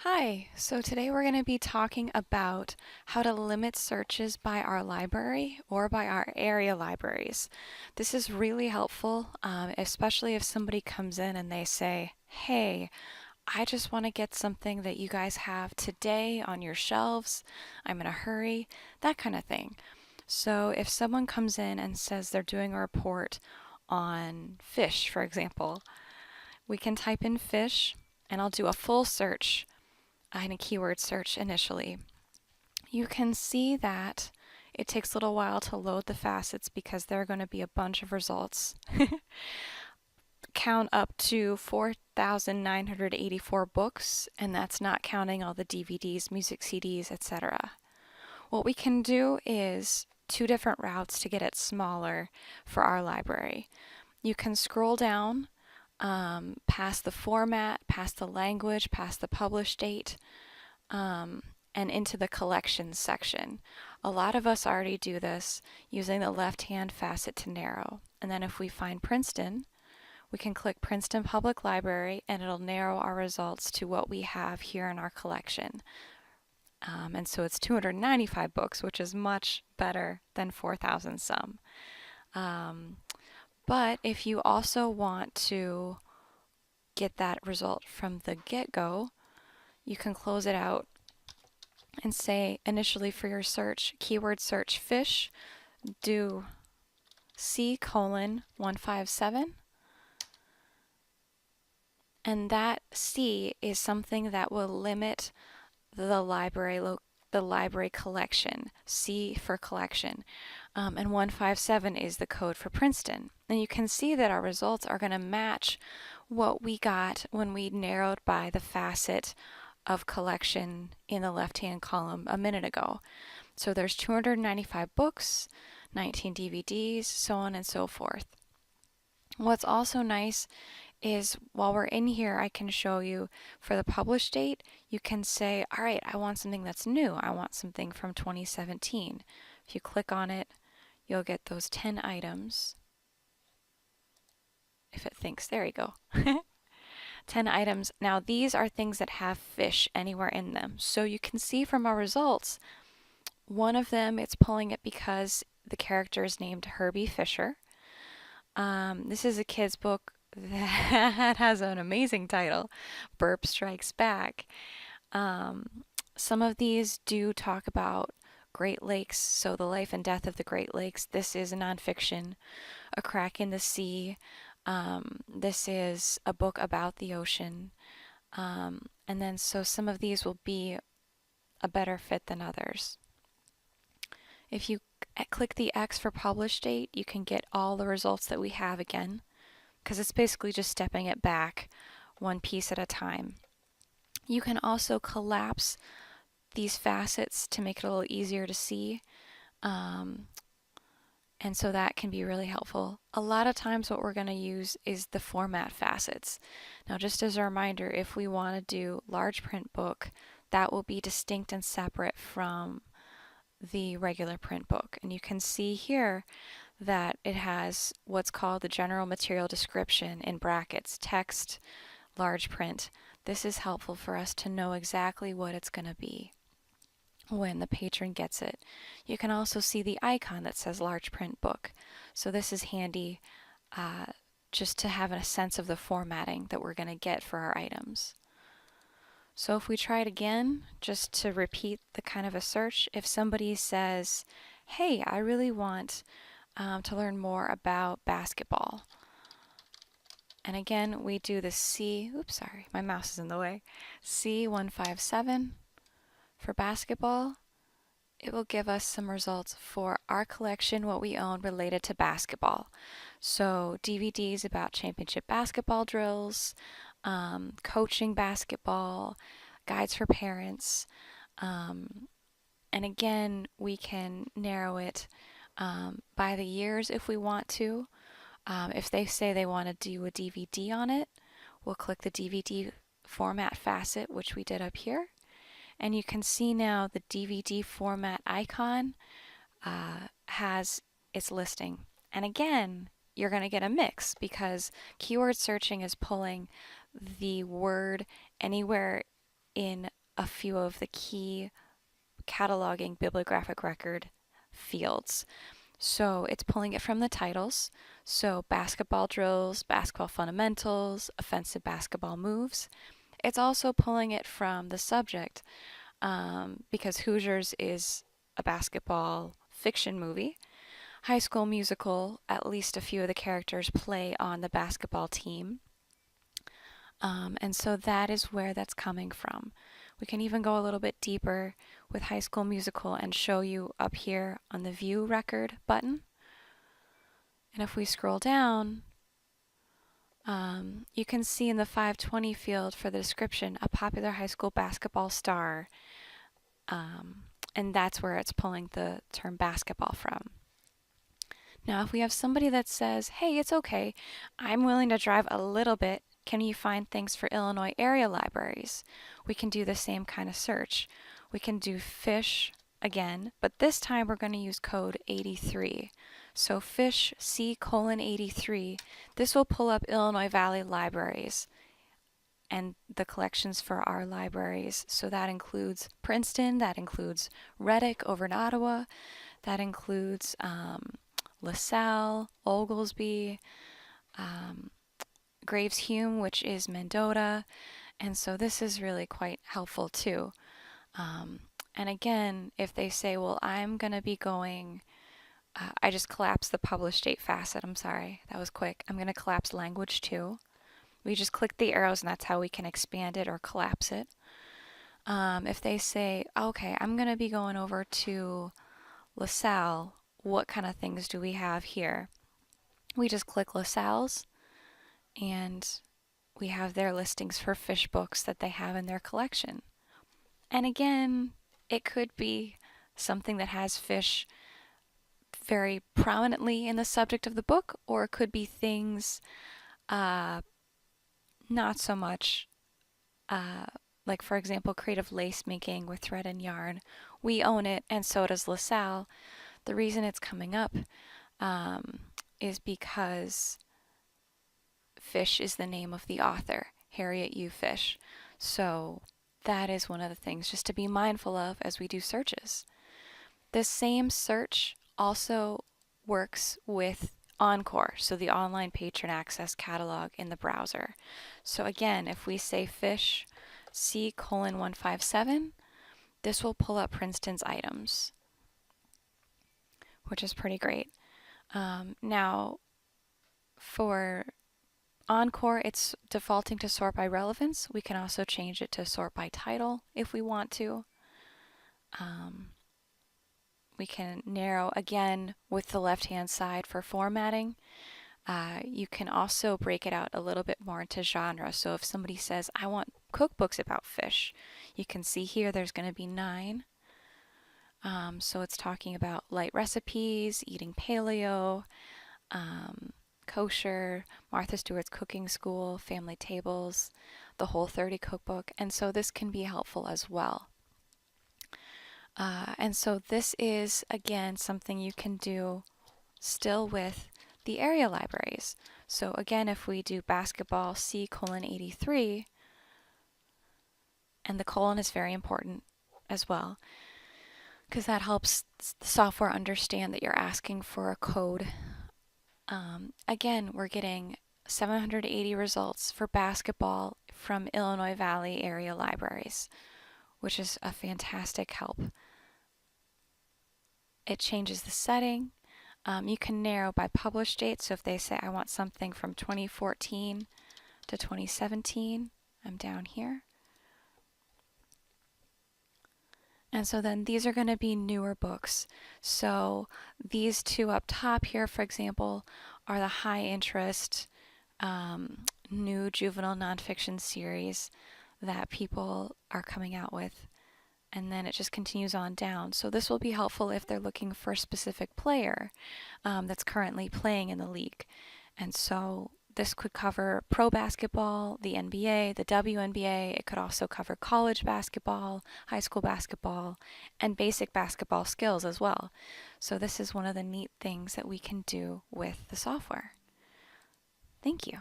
Hi, so today we're going to be talking about how to limit searches by our library or by our area libraries. This is really helpful, especially if somebody comes in and they say, "Hey, I just want to get something that you guys have today on your shelves. I'm in a hurry," that kind of thing. So if someone comes in and says they're doing a report on fish, for example, we can type in fish and I'll do a full search and a keyword search initially. You can see that it takes a little while to load the facets because there are going to be a bunch of results. Count up to 4,984 books, and that's not counting all the DVDs, music CDs, etc. What we can do is two different routes to get it smaller for our library. You can scroll down past the format, past the language, past the published date, um, and into the collections section. A lot of us already do this using the left-hand facet to narrow. And then if we find Princeton, we can click Princeton Public Library and it'll narrow our results to what we have here in our collection. And so it's 295 books, which is much better than 4,000 some. Um, but if you also want to get that result from the get-go, you can close it out and say initially for your search, keyword search fish, do C:157. And that C is something that will limit the library collection. C for collection. And 157 is the code for Princeton. And you can see that our results are going to match what we got when we narrowed by the facet of collection in the left-hand column a minute ago. So there's 295 books, 19 DVDs, so on and so forth. What's also nice is while we're in here, I can show you for the published date, you can say, all right, I want something that's new. I want something from 2017. If you click on it, you'll get those 10 items. If it thinks, there you go. 10 items. Now, these are things that have fish anywhere in them. So you can see from our results, one of them, it's pulling it because the character is named Herbie Fisher. This is a kid's book that has an amazing title, Burp Strikes Back. Some of these do talk about Great Lakes, so the life and death of the Great Lakes. This is a nonfiction, A Crack in the Sea. This is a book about the ocean. And then so some of these will be a better fit than others. If you click the X for published date, you can get all the results that we have again, because it's basically just stepping it back one piece at a time. You can also collapse these facets to make it a little easier to see. And so that can be really helpful. A lot of times what we're going to use is the format facets. Now just as a reminder, if we want to do large print book, that will be distinct and separate from the regular print book. And you can see here that it has what's called the general material description in brackets, text, large print. This is helpful for us to know exactly what it's going to be when the patron gets it. You can also see the icon that says large print book. So this is handy just to have a sense of the formatting that we're going to get for our items. So if we try it again, just to repeat the kind of a search, if somebody says, hey, I really want to learn more about basketball. And again, we do the oops, sorry, my mouse is in the way, C:157 for basketball. It will give us some results for our collection, what we own related to basketball. So DVDs about championship basketball drills, coaching basketball, guides for parents. And again, we can narrow it by the years if we want to. If they say they want to do a DVD on it, we'll click the DVD format facet, which we did up here. And you can see now the DVD format icon has its listing. And again, you're going to get a mix because keyword searching is pulling the word anywhere in a few of the key cataloging bibliographic record fields. So it's pulling it from the titles. So basketball drills, basketball fundamentals, offensive basketball moves. It's also pulling it from the subject because Hoosiers is a basketball fiction movie. High School Musical, at least a few of the characters play on the basketball team. And so that is where that's coming from. We can even go a little bit deeper with High School Musical and show you up here on the View Record button. And if we scroll down, you can see in the 520 field for the description a popular high school basketball star. And that's where it's pulling the term basketball from. Now, if we have somebody that says, hey, it's okay, I'm willing to drive a little bit, can you find things for Illinois area libraries? We can do the same kind of search. We can do fish again, but this time we're going to use code 83. So fish C:83. This will pull up Illinois Valley libraries and the collections for our libraries. So that includes Princeton, that includes Reddick over in Ottawa, that includes LaSalle, Oglesby, Graves-Hume, which is Mendota, and so this is really quite helpful too. And again, if they say, well, I'm going to be going, I just collapsed the published date facet, I'm sorry, that was quick. I'm going to collapse language too. We just click the arrows and that's how we can expand it or collapse it. If they say, okay, I'm going to be going over to LaSalle, what kind of things do we have here? We just click LaSalle's and we have their listings for fish books that they have in their collection. And again, it could be something that has fish very prominently in the subject of the book, or it could be things not so much, like for example, creative lace making with thread and yarn. We own it, and so does LaSalle. The reason it's coming up is because Fish is the name of the author, Harriet U. Fish. So that is one of the things just to be mindful of as we do searches. This same search also works with Encore, so the online patron access catalog in the browser. So again, if we say fish C:157, this will pull up Princeton's items, which is pretty great. Now, for Encore, it's defaulting to sort by relevance. We can also change it to sort by title if we want to. We can narrow again with the left-hand side for formatting. You can also break it out a little bit more into genre. So if somebody says, I want cookbooks about fish, you can see here there's going to be 9. So it's talking about light recipes, eating paleo, kosher, Martha Stewart's cooking school, family tables, the Whole30 cookbook, and so this can be helpful as well. And so this is, again, something you can do still with the area libraries. So again, if we do basketball C:83, and the colon is very important as well, because that helps the software understand that you're asking for a code. Again, we're getting 780 results for basketball from Illinois Valley area libraries, which is a fantastic help. It changes the setting. You can narrow by published date, so if they say I want something from 2014 to 2017, I'm down here. And so then these are going to be newer books. So these two up top here, for example, are the high interest new juvenile nonfiction series that people are coming out with. And then it just continues on down. So this will be helpful if they're looking for a specific player that's currently playing in the league. And so this could cover pro basketball, the NBA, the WNBA. It could also cover college basketball, high school basketball, and basic basketball skills as well. So this is one of the neat things that we can do with the software. Thank you.